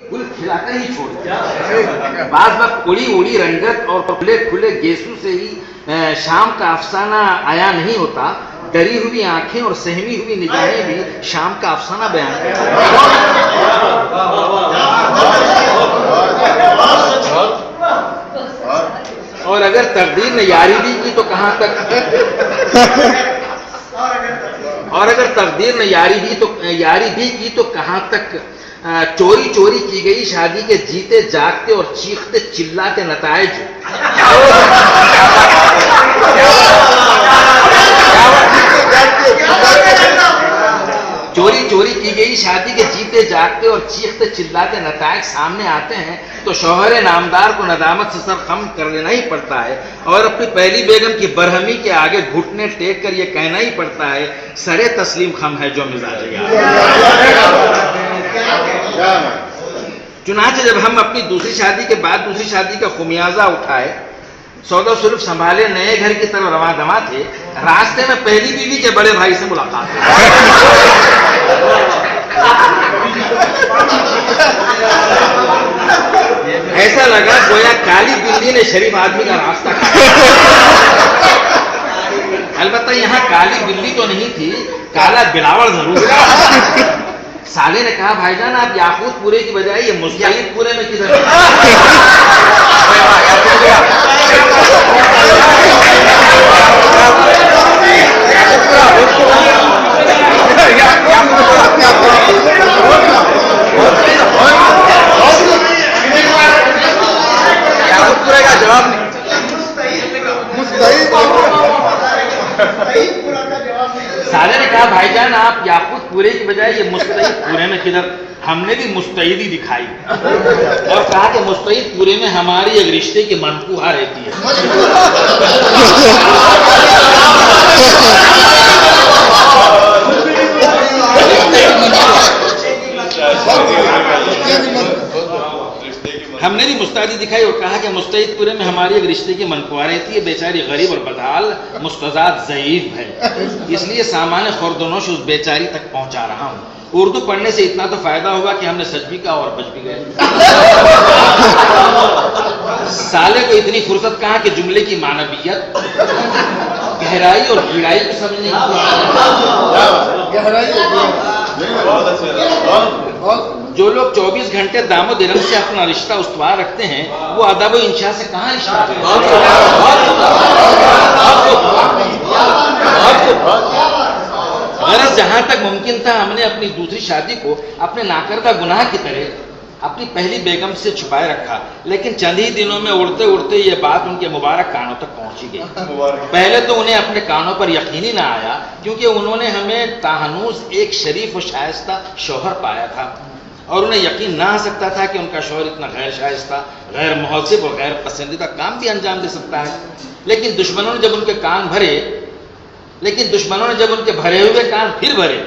گل کھلا کر ہی چھوڑ دیا۔ بعض وقت اڑی اڑی رنگت اور کھلے کھلے گیسو سے ہی شام کا افسانہ آیا نہیں ہوتا، ڈری ہوئی آنکھیں اور سہمی ہوئی نگاہیں بھی شام کا افسانہ بیان کرتی اور اگر تقدیر نے یاری بھی کی تو کہاں تک اور اگر تقدیر نے یاری بھی کی تو کہاں تک چوری چوری کی گئی شادی کے جیتے جاگتے اور چیختے چلاتے نتائج چوری چوری کی گئی شادی کے جیتے جاگتے اور چیختے چلاتے نتائج سامنے آتے ہیں تو شوہر نامدار کو ندامت سے سر خم کر لینا ہی پڑتا ہے اور اپنی پہلی بیگم کی برہمی کے آگے گھٹنے ٹیک کر یہ کہنا ہی پڑتا ہے سرے تسلیم خم ہے جو مزاج چنانچہ جب ہم اپنی دوسری شادی کے بعد دوسری شادی کا خمیازہ اٹھائے، سودا سلف سنبھالے، نئے گھر کی طرف رواں دواں تھے، راستے میں پہلی بیوی کے بڑے بھائی سے ملاقات ہوئی۔ ایسا لگا گویا کالی بلی نے شریف آدمی کا راستہ کاٹا۔ البتہ یہاں کالی بلی تو نہیں تھی، کالا بلاوڑ ضرور تھا۔ سالے نے کہا بھائی جان آپ یاقوت پورے کی بجائے یہ مستعید پورے میں کدھر یاقوت پورے کا جواب نہیں، سالے نے کہا بھائی جان آپ یاقوت پورے کی بجائے یہ مستعید پورے میں کدھر؟ ہم نے بھی مستعیدی دکھائی اور کہا کہ مستعید پورے میں ہماری ایک رشتے کی منقوہا رہتی ہے۔ ہم نے بھی مستعدی دکھائی اور کہا کہ مستعید پورے میں ہماری ایک رشتے کی منقوہ رہتی ہے، بیچاری غریب اور بدحال مستضعف ضعیف ہے، اس لیے سامان خوردونوش اس بیچاری تک پہنچا رہا ہوں۔ اردو پڑھنے سے اتنا تو فائدہ ہوگا کہ ہم نے سچ بھی کہا اور بچ بھی گئے۔ سالے کو اتنی فرصت کہاں کہ جملے کی معنویت، گہرائی اور گہرائی کو سمجھنے جو لوگ 24 گھنٹے دام و درہم سے اپنا رشتہ استوار رکھتے ہیں وہ ادب و انشاء سے کہاں رشتہ غرض جہاں تک ممکن تھا ہم نے اپنی دوسری شادی کو اپنے ناکردہ گناہ کی طرح اپنی پہلی بیگم سے چھپائے رکھا، لیکن چند ہی دنوں میں اڑتے اڑتے یہ بات ان کے مبارک کانوں تک پہنچی گئی۔ پہلے تو انہیں اپنے کانوں پر یقین ہی نہ آیا کیونکہ انہوں نے ہمیں تاہنوز ایک شریف و شائستہ شوہر پایا تھا اور انہیں یقین نہ آ سکتا تھا کہ ان کا شوہر اتنا غیر شائستہ، غیر مہذب اور غیر پسندیدہ کام بھی انجام دے سکتا ہے۔ لیکن دشمنوں نے جب ان کے کان بھرے ہوئے کان پھر بھرے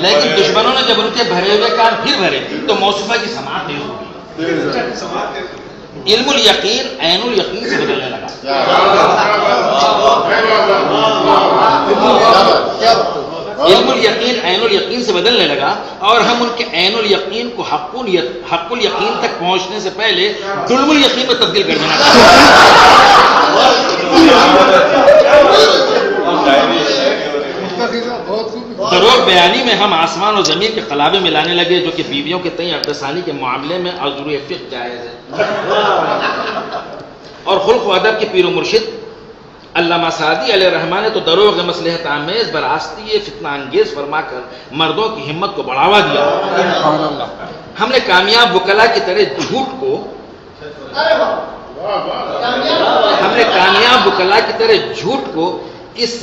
لیکن دشمنوں نے جب ان کے بھرے ہوئے کان پھر بھرے تو موصوفہ کی سماعت تیز ہو گئی۔ علم الیقین عین الیقین سے بدلنے لگا۔ علم الیقین عین الیقین سے بدلنے لگا اور ہم ان کے عین الیقین کو حق الیقین تک پہنچنے سے پہلے ظلم الیقین میں تبدیل کر دینا دروغ بیانی میں ہم آسمان و زمین کے قلابے ملانے لگے جو کہ بیویوں کے تئیں عقدثانی کے معاملے میں عذر فقہ جائز ہے۔ اور خلق و ادب کے پیر و مرشد علامہ سعدی علیہ الرحمٰن نے تو دروغ مصلحت آمیز براستی فتنہ انگیز فرما کر مردوں کی ہمت کو بڑھاوا دیا۔ ہم نے کامیاب وکلا کی طرح جھوٹ کو اس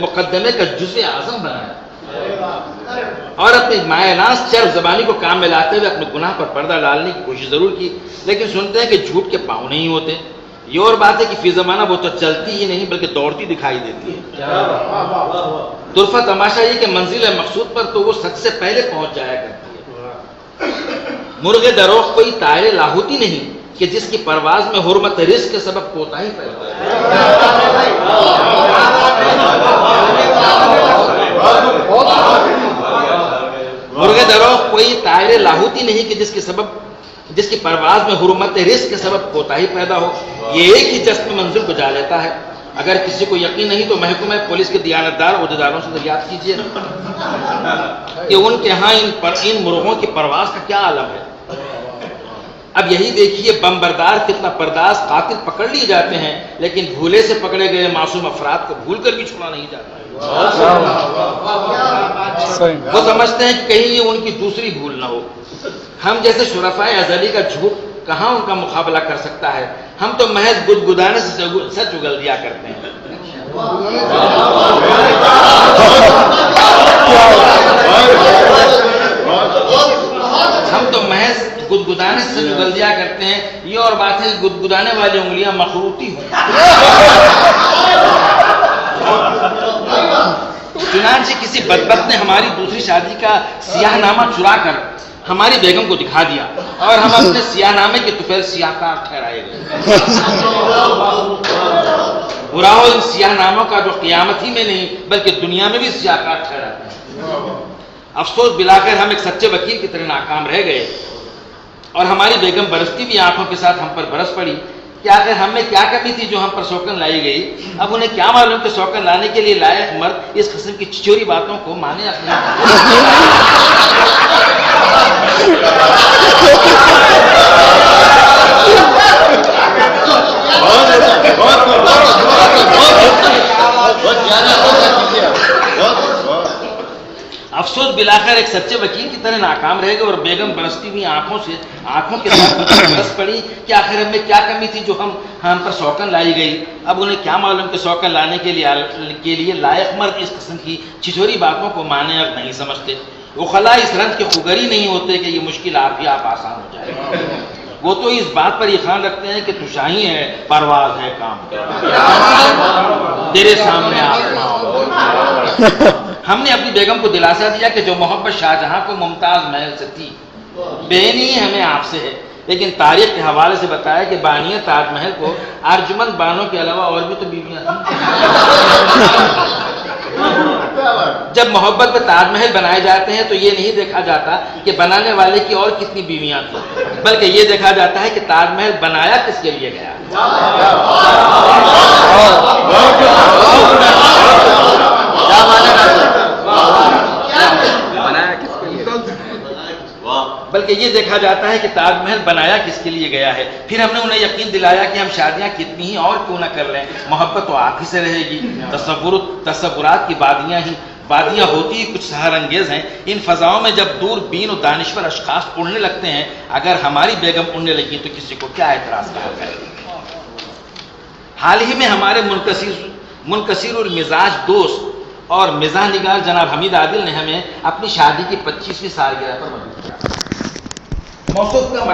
مقدمے کا جزء اعظم بنایا اور اپنی مایہ ناز چرب زبانی کو کام میں لاتے ہوئے اپنے گناہ پر پردہ ڈالنے کی کوشش ضرور کی، لیکن سنتے ہیں کہ جھوٹ کے پاؤں نہیں ہوتے۔ یہ اور بات ہے کہ فی زمانہ وہ تو چلتی ہی نہیں بلکہ دوڑتی دکھائی دیتی ہے۔ طرفہ تماشا یہ کہ منزل مقصود پر تو وہ سچ سے پہلے پہنچ جایا کرتی ہے۔ مرغ دروغ کوئی طائر لاہوتی نہیں کہ جس کی پرواز میں حرمت رزق کے سبب کوتاہی پیدا ہو. مرغ دروغ کوئی طائر لاہوتی نہیں کہ جس کی پرواز میں حرمت رزق کے سبب کوتاہی پیدا ہو. یہ ایک ہی جست منزل کو جا لیتا ہے. اگر کسی کو یقین نہیں تو محکمہ پولیس کے دیانتدار عہدیداروں سے دریافت کیجیے کہ ان کے ہاں ان مرغوں کی پرواز کا کیا عالم ہے. اب یہی دیکھیے بمبردار فتنہ پرداز قاتل پکڑ لیے جاتے ہیں لیکن بھولے سے پکڑے گئے معصوم افراد کو بھول کر بھی چھوڑا نہیں جاتا. وہ سمجھتے ہیں کہ کہیں یہ ان کی دوسری بھول نہ ہو. ہم جیسے شرفائے ازلی کا جھوٹ کہاں ان کا مقابلہ کر سکتا ہے. ہم تو محض گدگدانے سے سچ اگل دیا کرتے ہیں. ہم تو محض گدگدانے سے اگل دیا کرتے ہیں. یہ اور بات ہے گدگدانے والی انگلیاں مخروطی ہوں. چنانچہ کسی بدبخت نے ہماری دوسری شادی کا سیاہ نامہ چرا کر ہماری بیگم کو دکھا دیا اور ہم اپنے سیاہ نامے کے طفیل سیاہ کار ٹھہرائے گئے. برا ہو ان سیاہ ناموں کا جو قیامت ہی میں نہیں بلکہ دنیا میں بھی سیاہ کار ٹھہراتے ہیں. افسوس بلا کر ہم ایک سچے وکیل کی طرح ناکام رہ گئے اور ہماری بیگم برستی ہوئی آنکھوں کے ساتھ ہم پر برس پڑی کہ آخر ہم میں کیا کمی تھی جو ہم پر سوکن لائی گئی. اب انہیں کیا معلوم کہ سوکن لانے کے لیے لائق مرد اس قسم کی چھچوری باتوں کو مانے اپنے. افسوس بلاخر ایک سچے وکیل کی طرح ناکام رہ گئے اور بیگم برستی ہوئی آنکھوں کے ساتھ برس پڑی کہ آخر ہم میں کیا کمی تھی جو ہم پر سوکن لائی گئی. اب انہیں کیا معلوم کہ سوکن لانے کے لیے لائق مرد اس قسم کی چھچوری باتوں کو مانے اب نہیں سمجھتے. وہ خلا اس رنج کے خوگری نہیں ہوتے کہ یہ مشکل آپ ہی آپ آسان ہو جائے. وہ تو اس بات پر یقین رکھتے ہیں کہ تشاہی ہے پرواز ہے کام تیرے سامنے آسمان. ہم نے اپنی بیگم کو دلاسا دیا کہ جو محبت شاہجہاں کو ممتاز محل سے تھی بینی ہمیں آپ سے ہے. لیکن تاریخ کے حوالے سے بتایا کہ بانی تاج محل کو ارجمند بانوں کے علاوہ اور بھی تو بیویاں تھیں. جب محبت میں تاج محل بنائے جاتے ہیں تو یہ نہیں دیکھا جاتا کہ بنانے والے کی اور کتنی بیویاں تھیں بلکہ یہ دیکھا جاتا ہے کہ تاج محل بنایا کس کے لیے گیا. بلکہ یہ دیکھا جاتا ہے کہ تاج محل بنایا کس کے لیے گیا ہے. پھر ہم نے انہیں یقین دلایا کہ ہم شادیاں کتنی ہی اور کیوں نہ کر لیں محبت تو آپ ہی سے رہے گی. تصورات کی وادیاں ہوتی ہی کچھ سحر انگیز ہیں. ان فضاؤں میں جب دور بین و دانشور اشخاص اڑنے لگتے ہیں اگر ہماری بیگم اڑنے لگی تو کسی کو کیا اعتراض کرے. حال ہی میں ہمارے منکسر المزاج دوست اور مزاح نگار جناب حمید عادل نے ہمیں اپنی شادی کی 25ویں سالگرہ پر مدعو کیا. موصوف کا